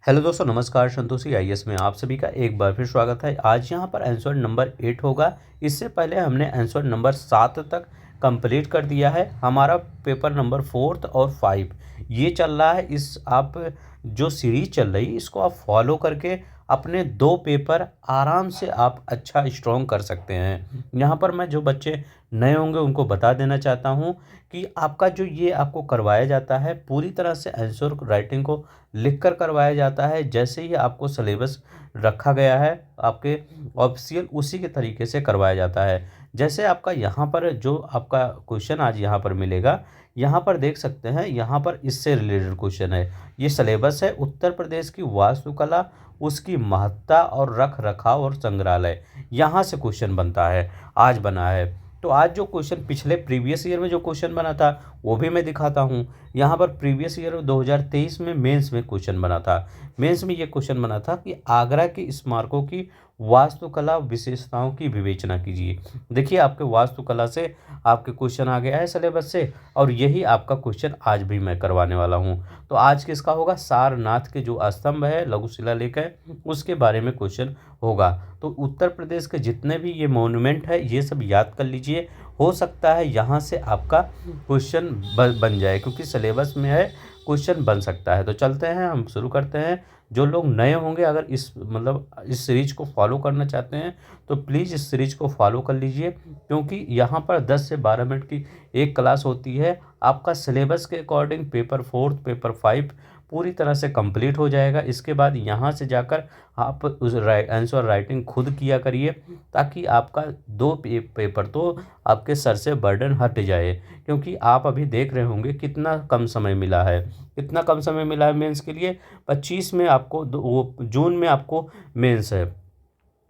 Hello दोस्तों, नमस्कार। Santoshi IAS में आप सभी का एक बार फिर स्वागत है। आज यहाँ पर आंसर नंबर 8 होगा। इससे पहले हमने आंसर नंबर 7 तक कंप्लीट कर दिया है। हमारा पेपर नंबर 4 और 5 ये चल रहा है। इस आप जो सीरीज चल रही है इसको आप फॉलो करके अपने 2 पेपर आराम से आप अच्छा स्ट्रॉन्ग कर सकते हैं। यहाँ पर मैं जो बच्चे नए होंगे उनको बता देना चाहता हूँ कि आपका जो ये आपको करवाया जाता है पूरी तरह से आंसर राइटिंग को लिख कर करवाया जाता है। जैसे ही आपको सिलेबस रखा गया है आपके ऑफिशियल उसी के तरीके से करवाया जाता है। जैसे आपका यहाँ पर जो आपका क्वेश्चन आज यहाँ पर मिलेगा, यहाँ पर देख सकते हैं, यहाँ पर इससे रिलेटेड क्वेश्चन है। ये सिलेबस है उत्तर प्रदेश की वास्तुकला, उसकी महत्ता और रख रखाव और संग्रहालय। यहाँ से क्वेश्चन बनता है, आज बना है। तो आज जो क्वेश्चन पिछले प्रीवियस ईयर में जो क्वेश्चन बना था वो भी मैं दिखाता हूँ। यहाँ पर प्रीवियस ईयर 2023 में मेंस में क्वेश्चन बना था। मेंस में ये क्वेश्चन बना था कि आगरा के स्मारकों की वास्तुकला विशेषताओं की विवेचना कीजिए। देखिए, आपके वास्तुकला से आपके क्वेश्चन आ गया है सिलेबस से, और यही आपका क्वेश्चन आज भी मैं करवाने वाला हूँ। तो आज किसका होगा? सारनाथ के जो स्तंभ है, लघु शिलालेख है, उसके बारे में क्वेश्चन होगा। तो उत्तर प्रदेश के जितने भी ये मॉन्यूमेंट है ये सब याद कर लीजिए। हो सकता है यहाँ से आपका क्वेश्चन बन जाए, क्योंकि सिलेबस में है, क्वेश्चन बन सकता है। तो चलते हैं, हम शुरू करते हैं। जो लोग नए होंगे, अगर इस सीरीज को फॉलो करना चाहते हैं तो प्लीज़ इस सीरीज को फॉलो कर लीजिए, क्योंकि यहाँ पर 10 से 12 मिनट की एक क्लास होती है। आपका सिलेबस के अकॉर्डिंग पेपर 4 पेपर 5 पूरी तरह से कंप्लीट हो जाएगा। इसके बाद यहाँ से जाकर आप उस आंसर राइटिंग खुद किया करिए, ताकि आपका 2 पेपर तो आपके सर से बर्डन हट जाए। क्योंकि आप अभी देख रहे होंगे कितना कम समय मिला है, कितना कम समय मिला है मेंस के लिए। 25 में आपको वो जून में आपको मेंस है,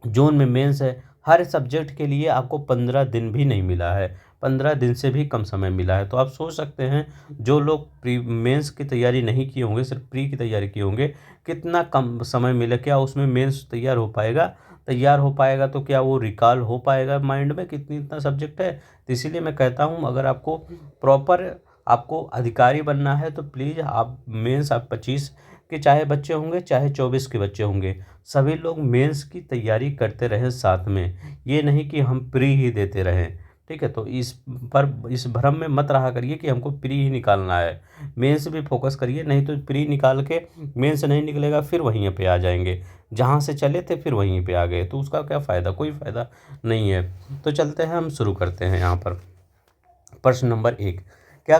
जून में मेंस है। हर सब्जेक्ट के लिए आपको 15 दिन भी नहीं मिला है, 15 दिन से भी कम समय मिला है। तो आप सोच सकते हैं, जो लोग प्री मेंस की तैयारी नहीं किए होंगे, सिर्फ प्री की तैयारी किए होंगे, कितना कम समय मिला। क्या उसमें मेंस तैयार हो पाएगा? तैयार हो पाएगा तो क्या वो रिकॉल हो पाएगा माइंड में कितनी इतना सब्जेक्ट है? तो इसीलिए मैं कहता हूँ, अगर आपको प्रॉपर आपको अधिकारी बनना है तो प्लीज़ आप मेंस, आप 25 के चाहे बच्चे होंगे चाहे 24 के बच्चे होंगे, सभी लोग मेंस की तैयारी करते रहें साथ में। ये नहीं कि हम प्री ही देते रहें, ठीक है? तो इस भ्रम में मत रहा करिए कि हमको प्री ही निकालना है। मेंस भी फोकस करिए, नहीं तो प्री निकाल के मेंस नहीं निकलेगा, फिर वहीं पे आ जाएंगे। जहाँ से चले थे फिर वहीं पे आ गए, तो उसका क्या फ़ायदा? कोई फ़ायदा नहीं है। तो चलते हैं, हम शुरू करते हैं। यहाँ पर प्रश्न नंबर 1 क्या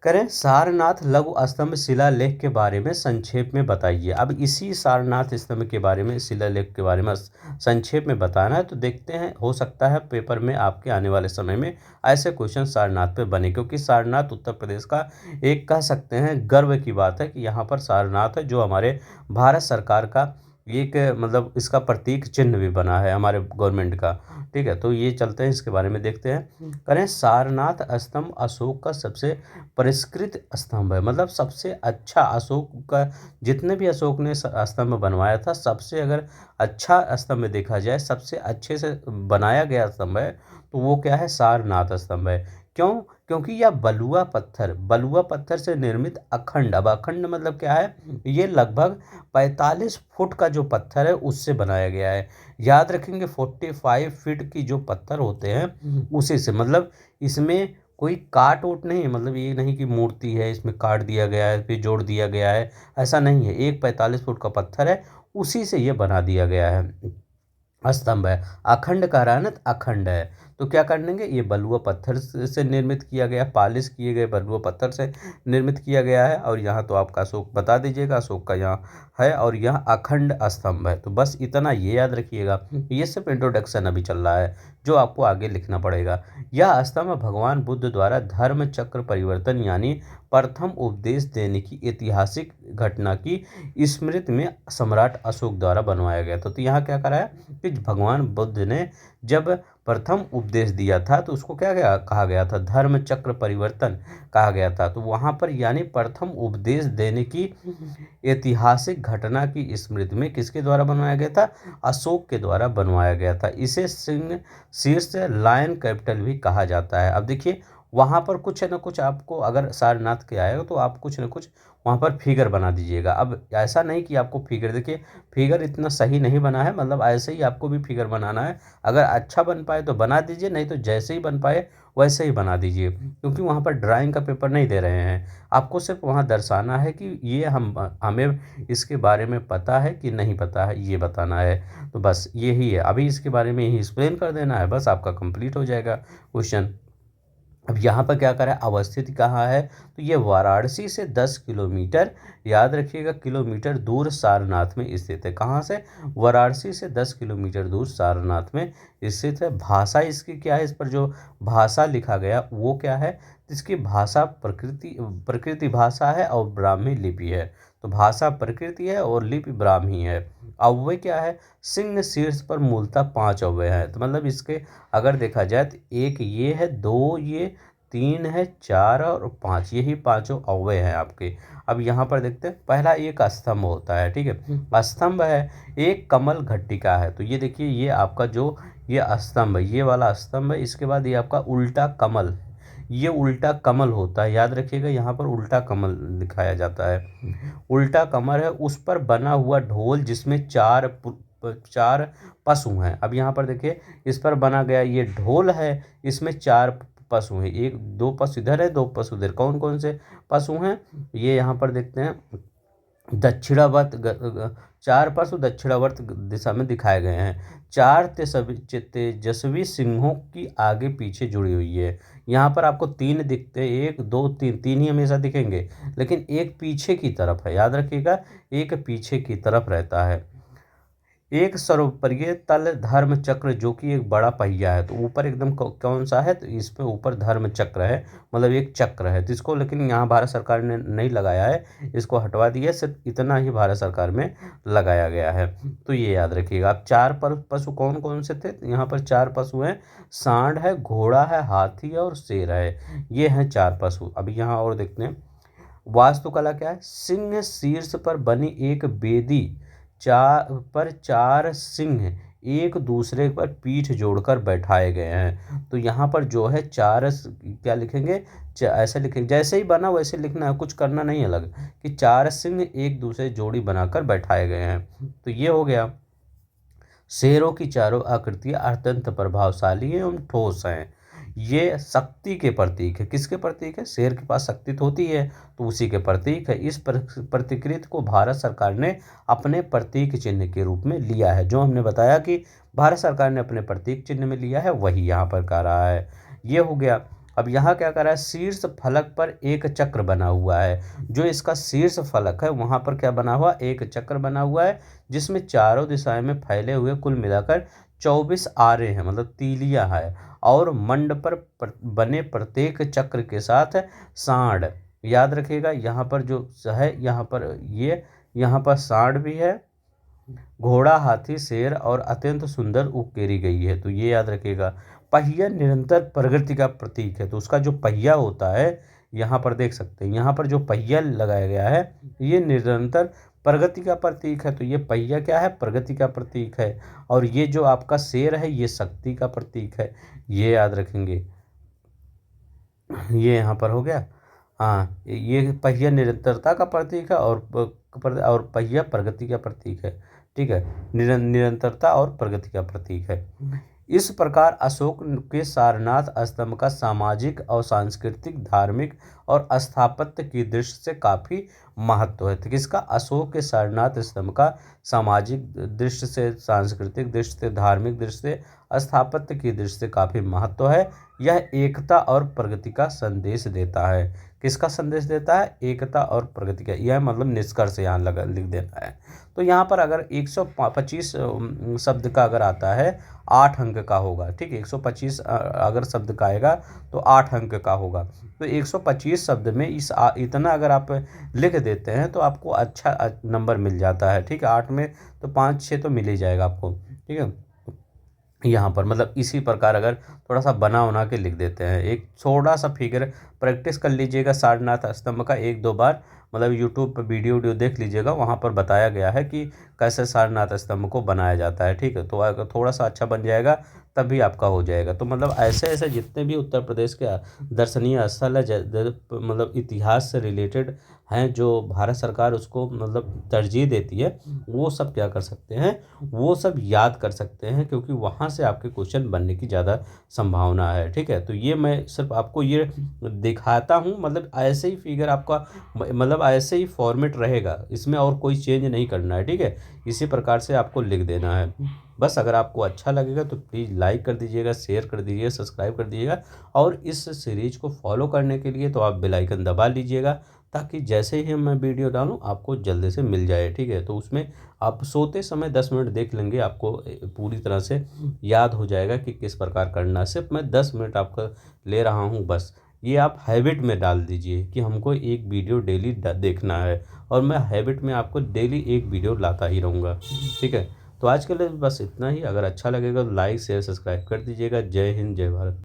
करें? सारनाथ लघु स्तंभ शिलालेख के बारे में संक्षेप में बताइए। अब इसी सारनाथ स्तंभ के बारे में, शिलालेख के बारे में संक्षेप में बताना है। तो देखते हैं, हो सकता है पेपर में आपके आने वाले समय में ऐसे क्वेश्चन सारनाथ पे बने, क्योंकि सारनाथ उत्तर प्रदेश का एक, कह सकते हैं, गर्व की बात है कि यहाँ पर सारनाथ है, जो हमारे भारत सरकार का एक, मतलब इसका प्रतीक चिन्ह भी बना है हमारे गवर्नमेंट का। ठीक है, तो ये चलते हैं, इसके बारे में देखते हैं। करें, सारनाथ स्तंभ अशोक का सबसे परिष्कृत स्तंभ है। मतलब सबसे अच्छा, अशोक का जितने भी अशोक ने स्तंभ बनवाया था, सबसे अगर अच्छा स्तंभ देखा जाए, सबसे अच्छे से बनाया गया स्तंभ है, तो वो क्या है? सारनाथ स्तंभ है। क्यों? क्योंकि यह बलुआ पत्थर से निर्मित अखंड, अब अखंड मतलब क्या है? ये लगभग 45 फुट का जो पत्थर है उससे बनाया गया है। याद रखेंगे, 45 फीट की जो पत्थर होते हैं उसी से, मतलब इसमें कोई काट ओट नहीं है। मतलब ये नहीं कि मूर्ति है इसमें काट दिया गया है फिर जोड़ दिया गया है, ऐसा नहीं है। एक 45 फुट का पत्थर है, उसी से ये बना दिया गया है, स्तंभ है। अखंड कह रहा है ना, तो अखंड है। तो क्या कर लेंगे, ये बलुआ पत्थर से निर्मित किया गया, पालिश किए गए बलुआ पत्थर से निर्मित किया गया है। और यहाँ तो आपका अशोक बता दीजिएगा, अशोक का यहाँ है, और यह अखंड स्तंभ है। तो बस इतना ये याद रखिएगा। ये सिर्फ इंट्रोडक्शन अभी चल रहा है, जो आपको आगे लिखना पड़ेगा। यह स्तंभ भगवान बुद्ध द्वारा धर्म चक्र परिवर्तन यानी प्रथम उपदेश देने की ऐतिहासिक घटना की स्मृति में सम्राट अशोक द्वारा बनवाया गया था। तो यहाँ क्या करा है कि भगवान बुद्ध ने जब प्रथम उपदेश दिया था, तो उसको कहा गया था? धर्म चक्र परिवर्तन कहा गया था। तो वहाँ पर यानी प्रथम उपदेश देने की ऐतिहासिक घटना की स्मृति में किसके द्वारा बनवाया गया था? अशोक के द्वारा बनवाया गया था। इसे सिंह शीर्ष लायन कैपिटल भी कहा जाता है। अब देखिए, वहाँ पर कुछ न कुछ आपको अगर सारनाथ के आएगा तो आप कुछ न कुछ वहाँ पर फिगर बना दीजिएगा। अब ऐसा नहीं कि आपको फिगर, देखिए फिगर इतना सही नहीं बना है, मतलब ऐसे ही आपको भी फिगर बनाना है। अगर अच्छा बन पाए तो बना दीजिए, नहीं तो जैसे ही बन पाए वैसे ही बना दीजिए, क्योंकि वहाँ पर ड्राइंग का पेपर नहीं दे रहे हैं। आपको सिर्फ वहाँ दर्शाना है कि ये हमें इसके बारे में पता है कि नहीं पता है, ये बताना है। तो बस यही है, अभी इसके बारे में यही एक्सप्लेन कर देना है, बस आपका कंप्लीट हो जाएगा क्वेश्चन। अब यहाँ पर क्या करें, अवस्थित कहाँ है, तो ये वाराणसी से 10 किलोमीटर, याद रखिएगा किलोमीटर दूर सारनाथ में स्थित है। कहाँ से, वाराणसी से 10 किलोमीटर दूर सारनाथ में स्थित है। भाषा इसकी क्या है, इस पर जो भाषा लिखा गया वो क्या है, इसकी भाषा प्रकृति प्रकृति भाषा है और ब्राह्मी लिपि है। तो भाषा प्रकृति है और लिपि ब्राह्मी है। अव्यय क्या है, सिंह शीर्ष पर मूलतः 5 अव्यय हैं। तो मतलब इसके अगर देखा जाए तो एक ये है, दो ये, तीन है, चार और पाँच, यही पांचों अव्यय हैं आपके। अब यहाँ पर देखते हैं, पहला एक स्तंभ होता है, ठीक है, स्तंभ है। एक कमल घट्टिका है, तो ये देखिए ये आपका जो ये स्तंभ है, ये वाला स्तंभ है। इसके बाद ये आपका उल्टा कमल, ये उल्टा कमल होता है, याद रखिएगा यहाँ पर उल्टा कमल दिखाया जाता है। उल्टा कमल है, उस पर बना हुआ ढोल जिसमें चार पशु हैं। अब यहाँ पर देखिए इस पर बना गया ये ढोल है, इसमें 4 पशु हैं, एक 2 पशु इधर है, 2 पशु इधर। कौन कौन से पशु हैं, ये यहाँ पर देखते हैं, दक्षिणावर्त 4 पशु दक्षिणावर्त दिशा में दिखाए गए हैं। 4 तेजस्वी सिंहों की आगे पीछे जुड़ी हुई है। यहाँ पर आपको 3 दिखते हैं, 1 2 3, 3 ही हमेशा दिखेंगे, लेकिन एक पीछे की तरफ है, याद रखिएगा एक पीछे की तरफ रहता है। एक सर्वोपरि तल धर्म चक्र जो कि एक बड़ा पहिया है, तो ऊपर एकदम कौन सा है, तो इस पे ऊपर धर्म चक्र है, मतलब एक चक्र है। तो इसको लेकिन यहाँ भारत सरकार ने नहीं लगाया है, इसको हटवा दिया, सिर्फ इतना ही भारत सरकार में लगाया गया है। तो ये याद रखिएगा। अब 4 पशु कौन कौन से थे, यहाँ पर 4 पशु हैं, सांड है, घोड़ा है, हाथी है और शेर है, ये हैं 4 पशु। अभी यहाँ और देखते हैं, वास्तुकला क्या है, सिंह शीर्ष पर बनी एक वेदी, 4 सिंह एक दूसरे पर पीठ जोड़कर बैठाए गए हैं। तो यहाँ पर जो है क्या लिखेंगे, ऐसे लिखेंगे, जैसे ही बना वैसे लिखना है, कुछ करना नहीं अलग, कि 4 सिंह एक दूसरे जोड़ी बनाकर बैठाए गए हैं। तो ये हो गया। शेरों की चारों आकृतियां अत्यंत प्रभावशाली एवं ठोस हैं। ये शक्ति के प्रतीक है, किसके प्रतीक है, शेर के पास शक्ति तो होती है, तो उसी के प्रतीक है। इस प्रतिकृति को भारत सरकार ने अपने प्रतीक चिन्ह के रूप में लिया है। जो हमने बताया कि भारत सरकार ने अपने प्रतीक चिन्ह में लिया है, वही यहाँ पर कर रहा है। ये हो गया। अब यहाँ क्या कर रहा है, शीर्ष फलक पर एक चक्र बना हुआ है। जो इसका शीर्ष फलक है वहाँ पर क्या बना हुआ, एक चक्र बना हुआ है, जिसमें चारों दिशाएं में फैले हुए कुल मिलाकर 24 आरे हैं, मतलब तीलियां हैं। और मंड पर बने प्रत्येक चक्र के साथ सांड, याद रखिएगा यहाँ पर जो है, यहाँ पर ये यहाँ पर सांड भी है, घोड़ा, हाथी, शेर और अत्यंत सुंदर उकेरी गई है। तो ये याद रखिएगा। पहिया निरंतर प्रगति का प्रतीक है, तो उसका जो पहिया होता है, यहाँ पर देख सकते हैं, यहाँ पर जो पहिया लगाया गया है ये निरंतर प्रगति का प्रतीक है। तो ये पहिया क्या है, प्रगति का प्रतीक है। और ये जो आपका शेर है ये शक्ति का प्रतीक है, ये याद रखेंगे। ये यहाँ पर हो गया। हाँ, ये पहिया निरंतरता का प्रतीक है और पहिया प्रगति का प्रतीक है, ठीक है, निरंतरता और प्रगति का प्रतीक है। इस प्रकार अशोक के सारनाथ स्तंभ का सामाजिक और सांस्कृतिक, धार्मिक और स्थापत्य की दृष्टि से काफ़ी महत्व है। तो किसका, अशोक के सारनाथ स्तंभ का सामाजिक दृष्टि से, सांस्कृतिक दृष्टि से, धार्मिक दृष्टि से, स्थापत्य की दृष्टि से काफ़ी महत्व है। यह एकता और प्रगति का संदेश देता है। किसका संदेश देता है, एकता और प्रगति का, यह मतलब निष्कर्ष यहाँ लगा लिख देता है। तो यहाँ पर अगर 125 शब्द का अगर आता है, 8 अंक का होगा, ठीक है, 125 अगर शब्द का आएगा तो 8 अंक का होगा। तो 125 शब्द में इतना अगर आप लिख देते हैं तो आपको अच्छा नंबर मिल जाता है, ठीक है। 8 में तो 5-6 तो मिल ही जाएगा आपको, ठीक है। यहाँ पर मतलब इसी प्रकार अगर थोड़ा सा बना के लिख देते हैं, एक थोड़ा सा फिगर प्रैक्टिस कर लीजिएगा सारनाथ स्तंभ का 1-2 बार, मतलब यूट्यूब पर वीडियो देख लीजिएगा, वहाँ पर बताया गया है कि कैसे सारनाथ स्तंभ को बनाया जाता है, ठीक है। तो अगर थोड़ा सा अच्छा बन जाएगा तभी आपका हो जाएगा। तो मतलब ऐसे ऐसे जितने भी उत्तर प्रदेश के दर्शनीय स्थल है, मतलब इतिहास से रिलेटेड हैं, जो भारत सरकार उसको मतलब तरजीह देती है, वो सब क्या कर सकते हैं, वो सब याद कर सकते हैं, क्योंकि वहाँ से आपके क्वेश्चन बनने की ज़्यादा संभावना है। ठीक है, तो ये मैं सिर्फ आपको ये दिखाता हूँ, मतलब ऐसे ही फिगर आपका मतलब ऐसे ही फॉर्मेट रहेगा, इसमें और कोई चेंज नहीं करना है। ठीक है, इसी प्रकार से आपको लिख देना है बस। अगर आपको अच्छा लगेगा तो प्लीज़ लाइक कर दीजिएगा, शेयर कर दीजिएगा, सब्सक्राइब कर दीजिएगा, और इस सीरीज को फॉलो करने के लिए तो आप बेल आइकन दबा लीजिएगा, ताकि जैसे ही मैं वीडियो डालूं आपको जल्दी से मिल जाए। ठीक है, तो उसमें आप सोते समय 10 मिनट देख लेंगे, आपको पूरी तरह से याद हो जाएगा कि किस प्रकार करना है। सिर्फ मैं 10 मिनट आपका ले रहा हूं बस। ये आप हैबिट में डाल दीजिए कि हमको एक वीडियो डेली देखना है, और मैं हैबिट में आपको डेली एक वीडियो लाता ही रहूँगा। ठीक है, तो आज के लिए बस इतना ही। अगर अच्छा लगेगा तो लाइक शेयर सब्सक्राइब कर दीजिएगा। जय हिंद, जय भारत।